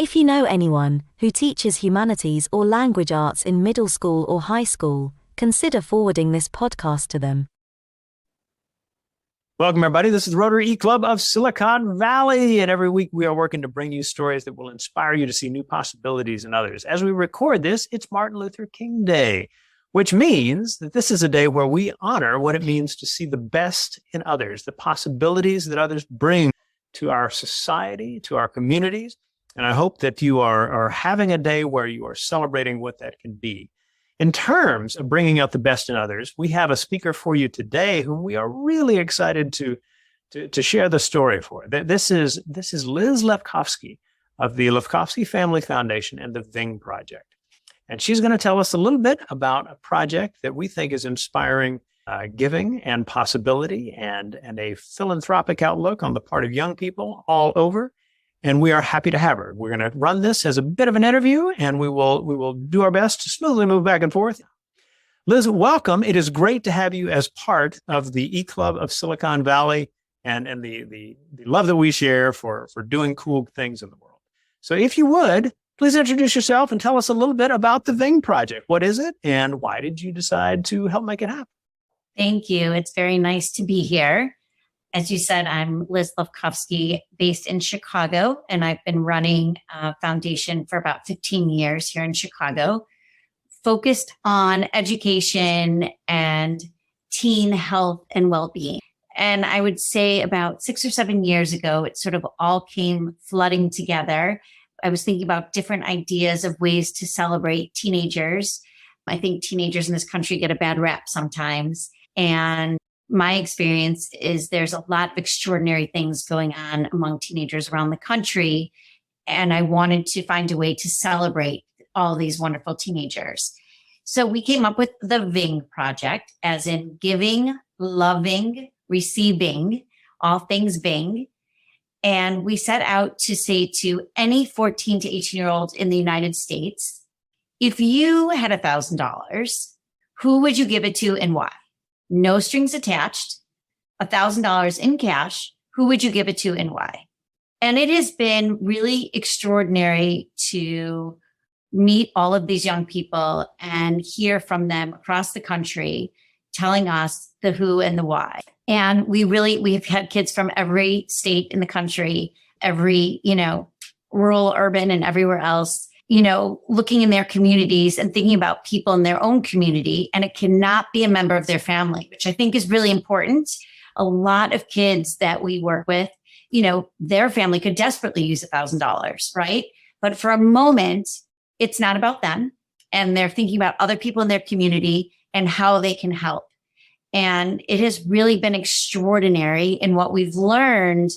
If you know anyone who teaches humanities or language arts in middle school or high school, consider forwarding this podcast to them. Welcome, everybody. This is the Rotary E-Club of Silicon Valley, and every week we are working to bring you stories that will inspire you to see new possibilities in others. As we record this, it's Martin Luther King Day, which means that this is a day where we honor what it means to see the best in others, the possibilities that others bring to our society, to our communities. And I hope that you are having a day where you are celebrating what that can be. In terms of bringing out the best in others, we have a speaker for you today whom we are really excited to share the story for. This is Liz Lefkofsky of the Lefkofsky Family Foundation and the VING Project. And she's going to tell us a little bit about a project that we think is inspiring giving and possibility and a philanthropic outlook on the part of young people all over. And we are happy to have her. We're going to run this as a bit of an interview, and we will do our best to smoothly move back and forth. Liz, welcome. It is great to have you as part of the E-Club of Silicon Valley and the love that we share for doing cool things in the world. So if you would, please introduce yourself and tell us a little bit about the VING Project. What is it, and why did you decide to help make it happen? Thank you. It's very nice to be here. As you said, I'm Liz Lefkofsky, based in Chicago, and I've been running a foundation for about 15 years here in Chicago, focused on education and teen health and well-being. And I would say about 6 or 7 years ago, it sort of all came flooding together. I was thinking about different ideas of ways to celebrate teenagers. I think teenagers in this country get a bad rap sometimes. And my experience is there's a lot of extraordinary things going on among teenagers around the country. And I wanted to find a way to celebrate all these wonderful teenagers. So we came up with the VING Project, as in giving, loving, receiving, all things VING. And we set out to say to any 14 to 18-year-old in the United States, if you had $1,000, who would you give it to and why? No strings attached, $1,000 in cash. Who would you give it to and why? And it has been really extraordinary to meet all of these young people and hear from them across the country telling us the who and the why. And we've had kids from every state in the country, every, rural, urban, and everywhere else, looking in their communities and thinking about people in their own community. And it cannot be a member of their family, which I think is really important. A lot of kids that we work with, their family could desperately use $1,000, right? But for a moment, it's not about them. And they're thinking about other people in their community and how they can help. And it has really been extraordinary. And what we've learned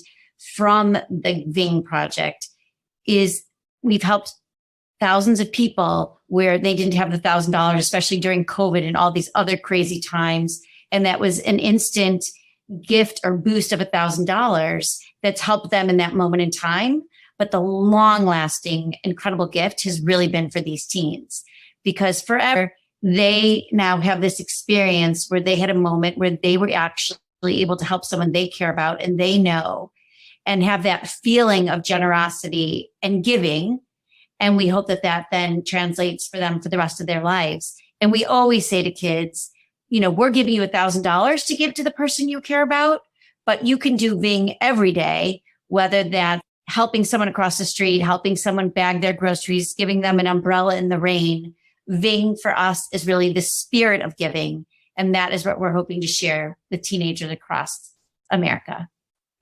from the VING Project is we've helped thousands of people where they didn't have the $1,000, especially during COVID and all these other crazy times. And that was an instant gift or boost of $1,000 that's helped them in that moment in time. But the long lasting, incredible gift has really been for these teens, because forever they now have this experience where they had a moment where they were actually able to help someone they care about and they know, and have that feeling of generosity and giving. And we hope that then translates for them for the rest of their lives. And we always say to kids, we're giving you $1,000 to give to the person you care about, but you can do VING every day, whether that's helping someone across the street, helping someone bag their groceries, giving them an umbrella in the rain. VING for us is really the spirit of giving. And that is what we're hoping to share with teenagers across America.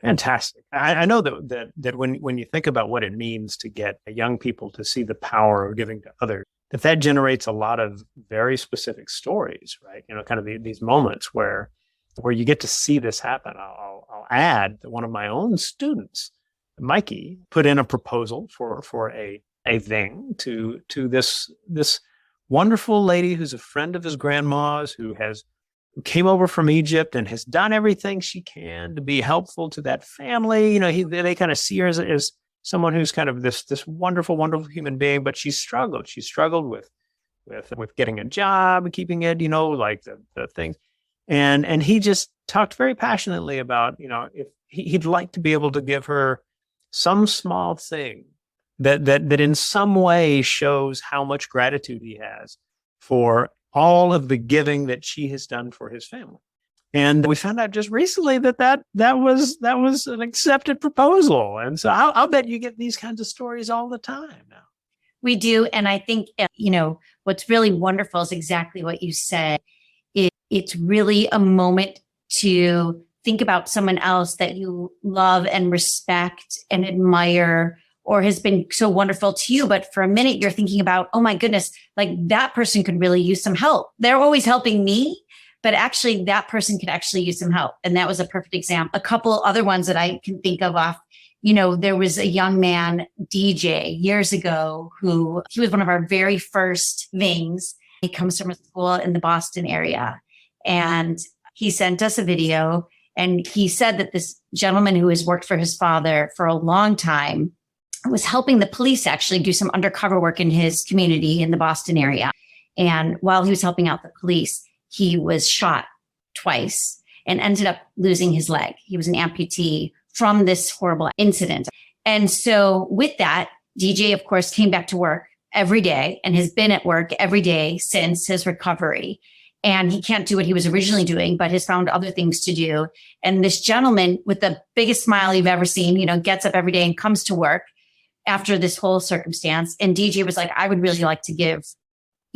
Fantastic. I know that when you think about what it means to get young people to see the power of giving to others, that generates a lot of very specific stories, right? Kind of these moments where you get to see this happen. I'll add that one of my own students, Mikey, put in a proposal for a VING to this wonderful lady who's a friend of his grandma's, who came over from Egypt and has done everything she can to be helpful to that family. They kind of see her as someone who's kind of this wonderful, wonderful human being, but she struggled. She struggled with getting a job, keeping it, like the things. And he just talked very passionately about, if he'd like to be able to give her some small thing that in some way shows how much gratitude he has for all of the giving that she has done for his family. And we found out just recently that was an accepted proposal. And so I'll bet you get these kinds of stories all the time now. We do. And I think, what's really wonderful is exactly what you said. It's really a moment to think about someone else that you love and respect and admire, or has been so wonderful to you. But for a minute, you're thinking about, oh my goodness, like that person could really use some help. They're always helping me, but actually that person could actually use some help. And that was a perfect example. A couple other ones that I can think of off, there was a young man, DJ, years ago, he was one of our very first VINGs. He comes from a school in the Boston area. And he sent us a video, and he said that this gentleman who has worked for his father for a long time was helping the police actually do some undercover work in his community in the Boston area. And while he was helping out the police, he was shot twice and ended up losing his leg. He was an amputee from this horrible incident. And so with that, DJ, of course, came back to work every day and has been at work every day since his recovery. And he can't do what he was originally doing, but has found other things to do. And this gentleman with the biggest smile you've ever seen, gets up every day and comes to work after this whole circumstance. And DJ was like, I would really like to give,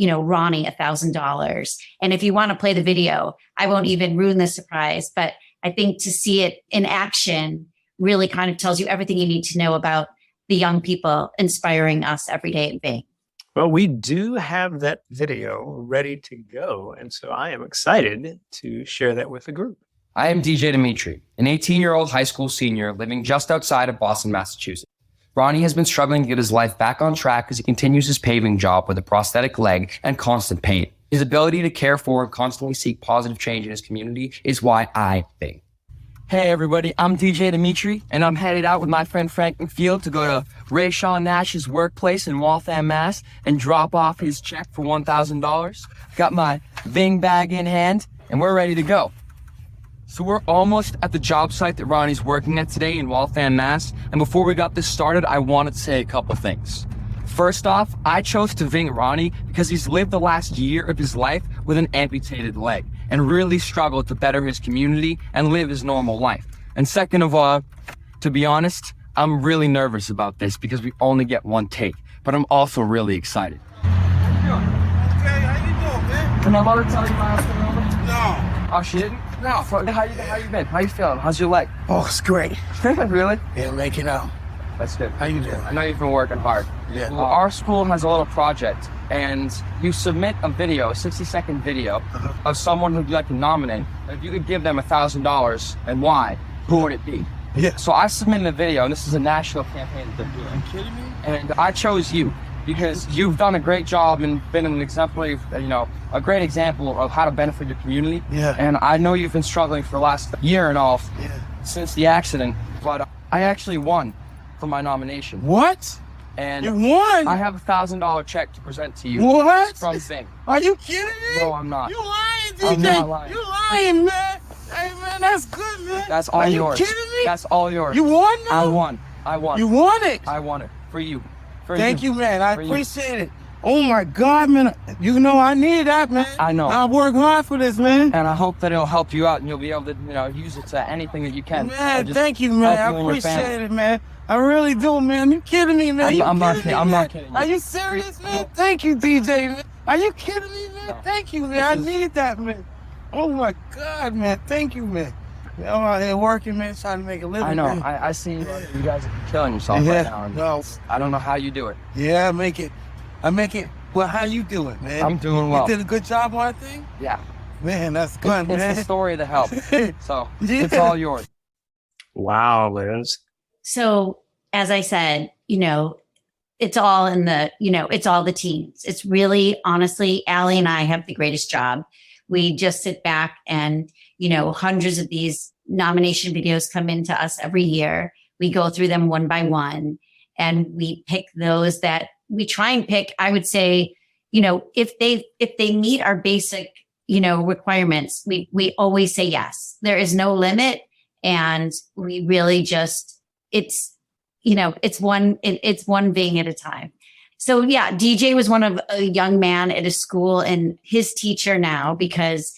Ronnie $1,000. And if you want to play the video, I won't even ruin the surprise. But I think to see it in action really kind of tells you everything you need to know about the young people inspiring us every day at VING. Well, we do have that video ready to go. And so I am excited to share that with the group. I am DJ Dimitri, an 18-year-old high school senior living just outside of Boston, Massachusetts. Ronnie has been struggling to get his life back on track as he continues his paving job with a prosthetic leg and constant pain. His ability to care for and constantly seek positive change in his community is why I VING. Hey everybody, I'm DJ Dimitri, and I'm headed out with my friend Franklin Field to go to Ray Sean Nash's workplace in Waltham, Mass, and drop off his check for $1,000. Got my VING bag in hand, and we're ready to go. So we're almost at the job site that Ronnie's working at today in Waltham, Mass, and before we got this started, I wanted to say a couple things. First off, I chose to VING Ronnie because he's lived the last year of his life with an amputated leg and really struggled to better his community and live his normal life. And second of all, to be honest, I'm really nervous about this because we only get one take, but I'm also really excited. How you doing? Okay, how you doing, man? Can I bother tell you my last No. Oh, she didn't? No. How you been? How you feeling? How's your leg? Oh, it's great. Really? Yeah, make it out. That's good. How you doing? I know you've been working hard. Yeah. Well, our school has a little project, and you submit a video, a 60-second video of someone who'd like to nominate. If you could give them $1,000 and why, who would it be? Yeah. So I submitted a video, and this is a national campaign that they're doing. Are you kidding me? And I chose you because you've done a great job and been an exemplary, a great example of how to benefit your community. Yeah. And I know you've been struggling for the last year and a half since the accident, but I actually won for my nomination. What? And You won? I have $1,000 check to present to you. What? From VING. Are you kidding me? No, I'm not. You lying, DJ. I'm not lying. You lying, man. Hey, man, that's good, man. That's all Are yours. you kidding me? That's all yours. You won now? I won. You won it? I won it. For you. Thank you, man. I For you. appreciate it. Oh, my God, man. I need that, man. I know. I work hard for this, man. And I hope that it'll help you out and you'll be able to, use it to anything that you can. Man, Just thank you, man. help I you and your family. appreciate it, man. I really do, man. You kidding me, man? I'm not me, kidding. I'm man? not kidding you. Are you serious, man? Thank you, DJ, man. Are you kidding me, man? No. Thank you, man. I need that, man. Oh, my God, man. Thank you, man. I'm out here working, man, trying to make a living. I know. Man. I see you guys are killing yourself right now. And No. I don't know how you do it. Yeah, I make it. Well, how you doing, man? I'm doing well. You did a good job on that thing? Yeah. Man, that's good, man. It's the story that helps. So Yeah. it's all yours. Wow, Liz. So as I said, it's all it's all the teens. It's really, honestly, Allie and I have the greatest job. We just sit back and, hundreds of these nomination videos come into us every year. We go through them one by one and we pick those that we try and pick. I would say, if they meet our basic, requirements, we always say yes. There is no limit. And we really just, it's one Ving at a time. So yeah, DJ was one of a young man at a school, and his teacher now, because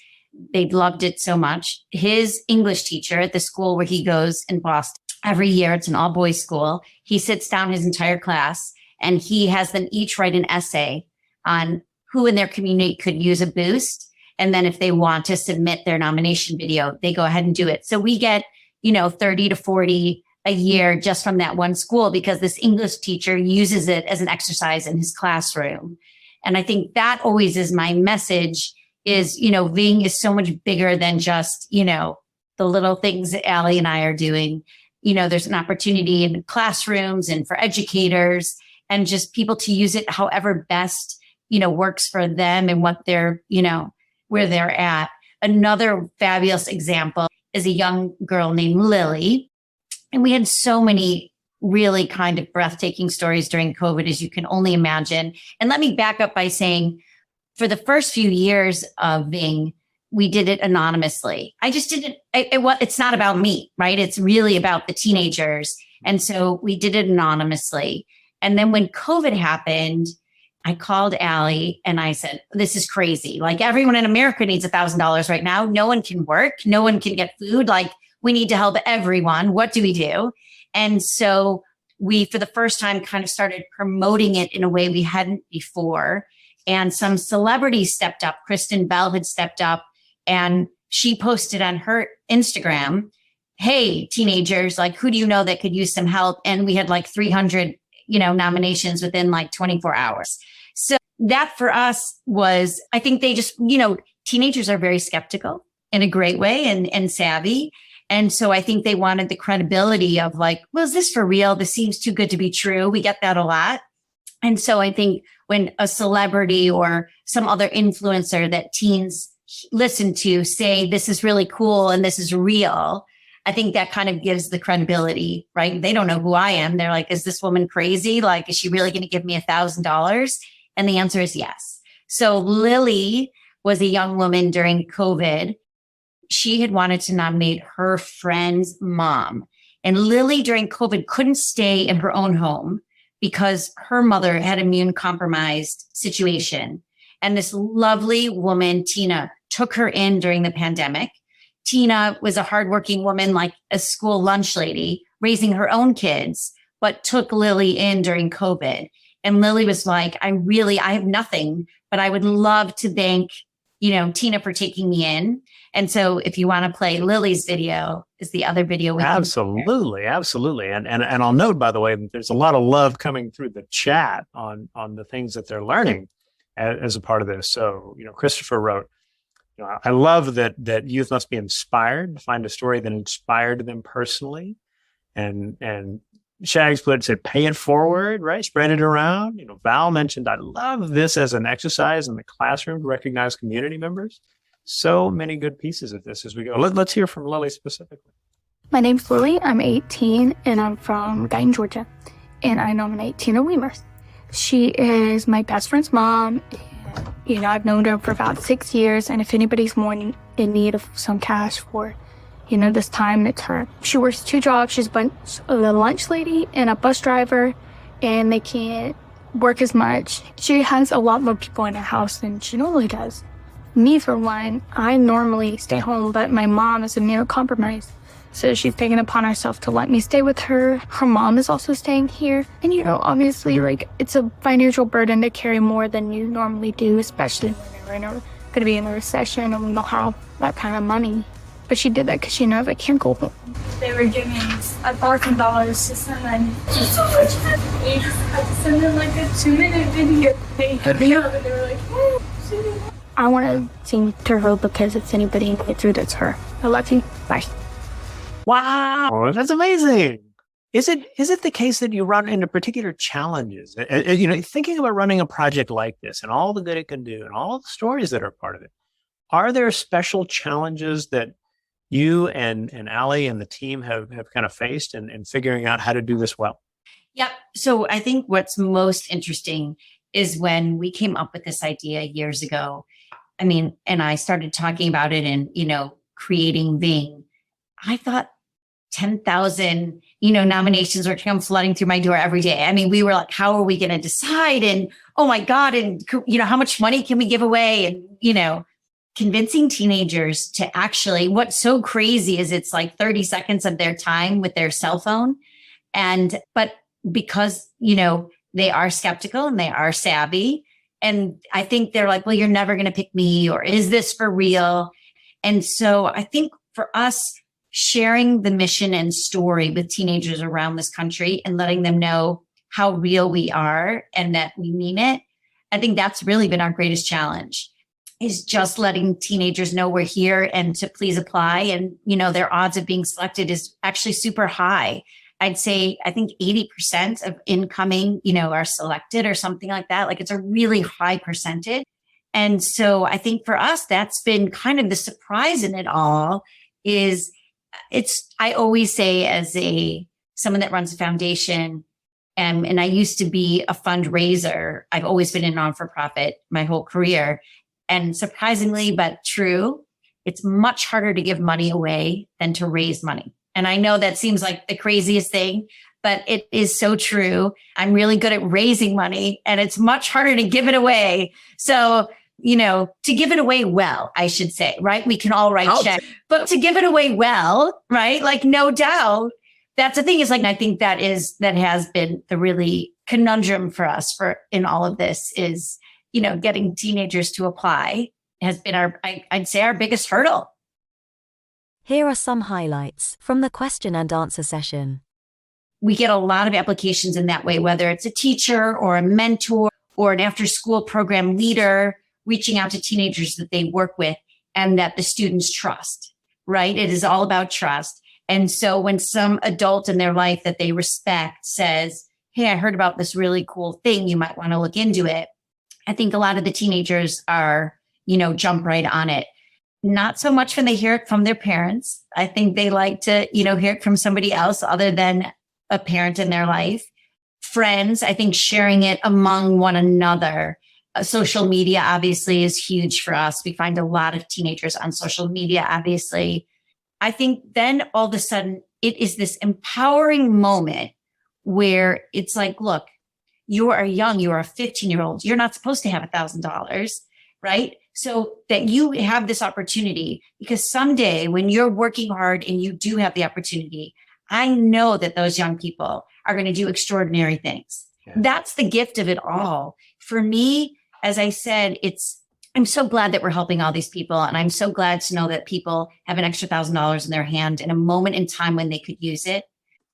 they loved it so much, his English teacher at the school where he goes in Boston every year, it's an all boys school. He sits down his entire class and he has them each write an essay on who in their community could use a boost. And then if they want to submit their nomination video, they go ahead and do it. So we get, 30 to 40 a year just from that one school, because this English teacher uses it as an exercise in his classroom. And I think that always is my message is, VING is so much bigger than just, the little things that Allie and I are doing. There's an opportunity in classrooms and for educators and just people to use it however best, works for them and what they're, where they're at. Another fabulous example is a young girl named Lily. And we had so many really kind of breathtaking stories during COVID, as you can only imagine. And let me back up by saying, for the first few years of VING, we did it anonymously. I just didn't, it's not about me, right? It's really about the teenagers. And so we did it anonymously. And then when COVID happened, I called Allie and I said, this is crazy. Like, everyone in America needs $1,000 right now. No one can work. No one can get food. Like, we need to help everyone. What do we do? And so we, for the first time, kind of started promoting it in a way we hadn't before. And some celebrities stepped up. Kristen Bell had stepped up and she posted on her Instagram, hey, teenagers, like, who do you know that could use some help? And we had like 300, nominations within like 24 hours. So that for us was, I think they just, teenagers are very skeptical in a great way and savvy. And so I think they wanted the credibility of like, well, is this for real? This seems too good to be true. We get that a lot. And so I think when a celebrity or some other influencer that teens listen to say, this is really cool and this is real, I think that kind of gives the credibility, right? They don't know who I am. They're like, is this woman crazy? Like, is she really going to give me $1,000? And the answer is yes. So Lily was a young woman during COVID. She had wanted to nominate her friend's mom. And Lily during COVID couldn't stay in her own home because her mother had immune compromised situation. And this lovely woman, Tina, took her in during the pandemic. Tina was a hardworking woman, like a school lunch lady, raising her own kids, but took Lily in during COVID. And Lily was like, I have nothing, but I would love to thank, Tina for taking me in. And so if you want to play Lily's video, is the other video. Absolutely. And I'll note, by the way, that there's a lot of love coming through the chat on the things that they're learning as a part of this. So, Christopher wrote, I love that youth must be inspired to find a story that inspired them personally. And Shags said, pay it forward, right? Spread it around. Val mentioned, I love this as an exercise in the classroom to recognize community members. So many good pieces of this as we go. Let's hear from Lily specifically. My name's Lily. I'm 18 and I'm from Guyton, Georgia. And I nominate Tina Weimers. She is my best friend's mom. I've known her for about 6 years. And if anybody's more in need of some cash for, this time, it's her. She works 2 jobs. She's a lunch lady and a bus driver. And they can't work as much. She has a lot more people in her house than she normally does. Me, for one, I normally stay home, but my mom is immunocompromised. So she's taken upon herself to let me stay with her. Her mom is also staying here. And, obviously, it's a financial burden to carry more than you normally do, especially when you're going to be in a recession and we don't have that kind of money. But she did that because she knows I can't go home. They were giving $1,000 to send in so much money. I had to send in a 2-minute video. And they were like, oh, I want to sing to her because if anybody can get through, that's her. I love you. Bye. Wow, that's amazing. Is it the case that you run into particular challenges? Thinking about running a project like this and all the good it can do and all the stories that are part of it, are there special challenges that you and Allie and the team have kind of faced in figuring out how to do this well? Yep. So I think what's most interesting is when we came up with this idea years ago. And I started talking about it and, creating VING. I thought 10,000, nominations were come flooding through my door every day. I mean, we were like, how are we going to decide? And oh my God. And how much money can we give away? And, convincing teenagers to actually, what's so crazy is it's like 30 seconds of their time with their cell phone. But because, they are skeptical and they are savvy. And I think they're like, well, you're never going to pick me, or is this for real? And so I think for us, sharing the mission and story with teenagers around this country and letting them know how real we are and that we mean it, I think that's really been our greatest challenge, is just letting teenagers know we're here and to please apply. And, their odds of being selected is actually super high. I'd say, I think 80% of incoming, are selected or something like that. Like, it's a really high percentage. And so I think for us, that's been kind of the surprise in it all. I always say, as someone that runs a foundation, and I used to be a fundraiser, I've always been a non-for-profit my whole career. And surprisingly, but true, it's much harder to give money away than to raise money. And I know that seems like the craziest thing, but it is so true. I'm really good at raising money, and it's much harder to give it away. So, to give it away well, I should say, right? We can all write checks, but to give it away well, right? Like, no doubt, that's the thing, is like, I think that has been the really conundrum for us in all of this is, getting teenagers to apply has been I'd say our biggest hurdle. Here are some highlights from the question and answer session. We get a lot of applications in that way, whether it's a teacher or a mentor or an after-school program leader reaching out to teenagers that they work with and that the students trust, right? It is all about trust. And so when some adult in their life that they respect says, hey, I heard about this really cool thing, you might want to look into it, I think a lot of the teenagers are, jump right on it. Not so much when they hear it from their parents. I think they like to, hear it from somebody else other than a parent in their life. Friends, I think sharing it among one another. Social media obviously is huge for us. We find a lot of teenagers on social media, obviously. I think then all of a sudden it is this empowering moment where it's like, look, you are young, you are a 15-year-old. You're not supposed to have $1,000, right? So that you have this opportunity, because someday when you're working hard and you do have the opportunity, I know that those young people are going to do extraordinary things. Yeah. That's the gift of it all. For me, as I said, I'm so glad that we're helping all these people. And I'm so glad to know that people have an extra $1,000 in their hand in a moment in time when they could use it.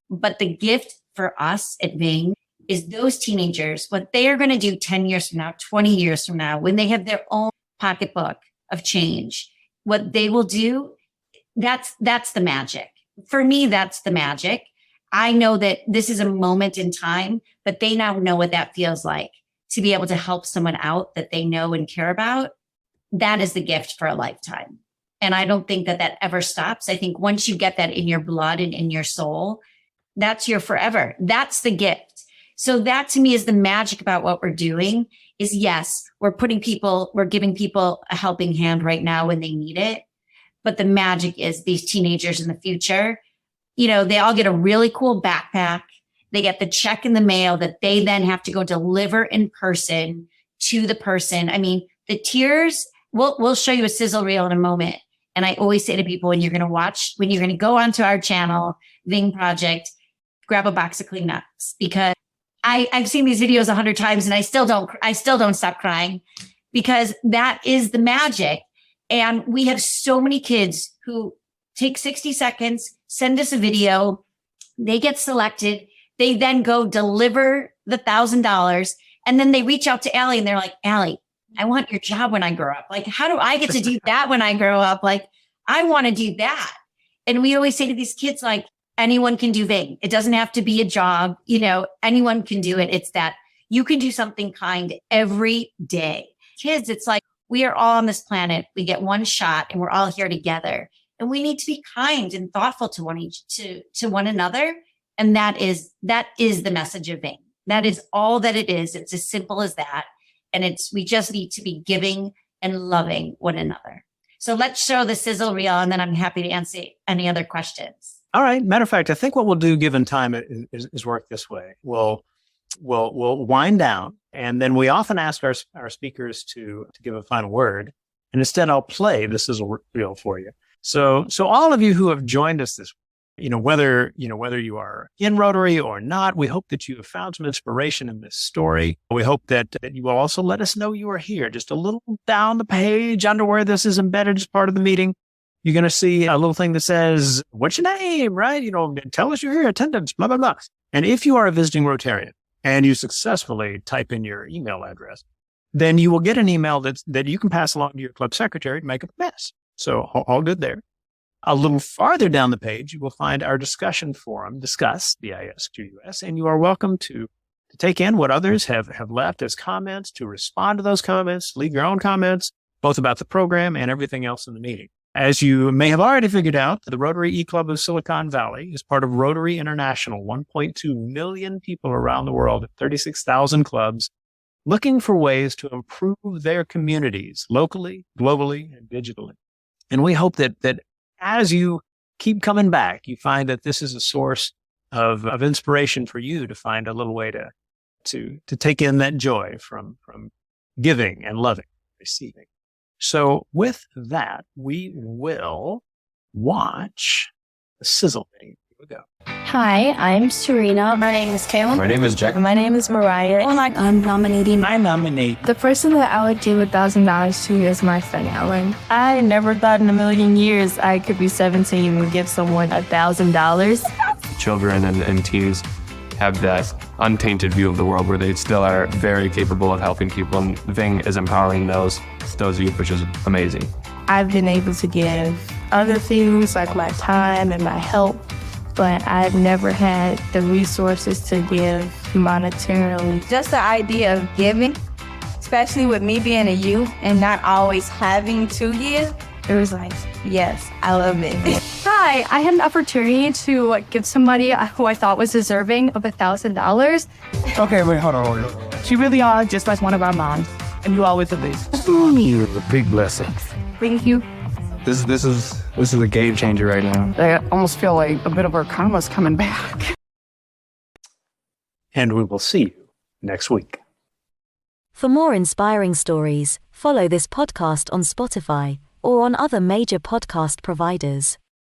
But the gift for us at VING is those teenagers, what they are going to do 10 years from now, 20 years from now, when they have their own pocketbook of change, what they will do, that's the magic. For me, that's the magic. I know that this is a moment in time, but they now know what that feels like to be able to help someone out that they know and care about. That is the gift for a lifetime. And I don't think that ever stops. I think once you get that in your blood and in your soul, that's your forever. That's the gift. So that to me is the magic about what we're doing is, yes, we're giving people a helping hand right now when they need it. But the magic is these teenagers in the future, they all get a really cool backpack. They get the check in the mail that they then have to go deliver in person to the person. I mean, the tears, we'll show you a sizzle reel in a moment. And I always say to people, when you're going to go onto our channel, VING Project, grab a box of Kleenex, because I've seen these videos 100 times and I still don't stop crying, because that is the magic. And we have so many kids who take 60 seconds, send us a video, they get selected, they then go deliver the $1,000, and then they reach out to Allie and they're like, Allie, I want your job when I grow up. Like, how do I get to do that when I grow up? Like, I want to do that. And we always say to these kids, like, anyone can do VING. It doesn't have to be a job. Anyone can do it. It's that you can do something kind every day. Kids, it's like we are all on this planet. We get one shot and we're all here together. And we need to be kind and thoughtful to one another. And that is the message of VING. That is all that it is. It's as simple as that. And we just need to be giving and loving one another. So let's show the sizzle reel, and then I'm happy to answer any other questions. All right. Matter of fact, I think what we'll do, given time, is work this way. We'll wind down, and then we often ask our speakers to give a final word. And instead, I'll play This Is a Reel for you. So all of you who have joined us this, whether you are in Rotary or not, we hope that you have found some inspiration in this story. We hope that you will also let us know you are here. Just a little down the page under where this is embedded as part of the meeting, you're going to see a little thing that says, what's your name, right? Tell us you're here, attendance, blah, blah, blah. And if you are a visiting Rotarian and you successfully type in your email address, then you will get an email that you can pass along to your club secretary to make a mess. So all good there. A little farther down the page, you will find our discussion forum, Discuss, DISQUS, and you are welcome to take in what others have left as comments, to respond to those comments, leave your own comments, both about the program and everything else in the meeting. As you may have already figured out, the Rotary E-Club of Silicon Valley is part of Rotary International, 1.2 million people around the world at 36,000 clubs, looking for ways to improve their communities locally, globally, and digitally. And we hope that as you keep coming back, you find that this is a source of inspiration for you to find a little way to take in that joy from giving and loving, receiving. So with that, we will watch the sizzle video. Here we go. Hi, I'm Serena. My name is Kayla. My name is Jack. My name is Mariah. I'm nominating. I nominate. The person that I would give $1,000 to is my friend Ellen. I never thought in a million years I could be 17 and give someone $1,000. Children and teens have that untainted view of the world where they still are very capable of helping people, and VING is empowering those youth, which is amazing. I've been able to give other things like my time and my help, but I've never had the resources to give monetarily. Just the idea of giving, especially with me being a youth and not always having to give, it was like, yes, I love it. Hi, I had an opportunity to give somebody who I thought was deserving of $1,000. Okay, wait, hold on. She really are just like one of our moms, and you always have this. You're a big blessing. Thank you. This is a game changer right now. I almost feel like a bit of our karma's coming back. And we will see you next week. For more inspiring stories, follow this podcast on Spotify or on other major podcast providers.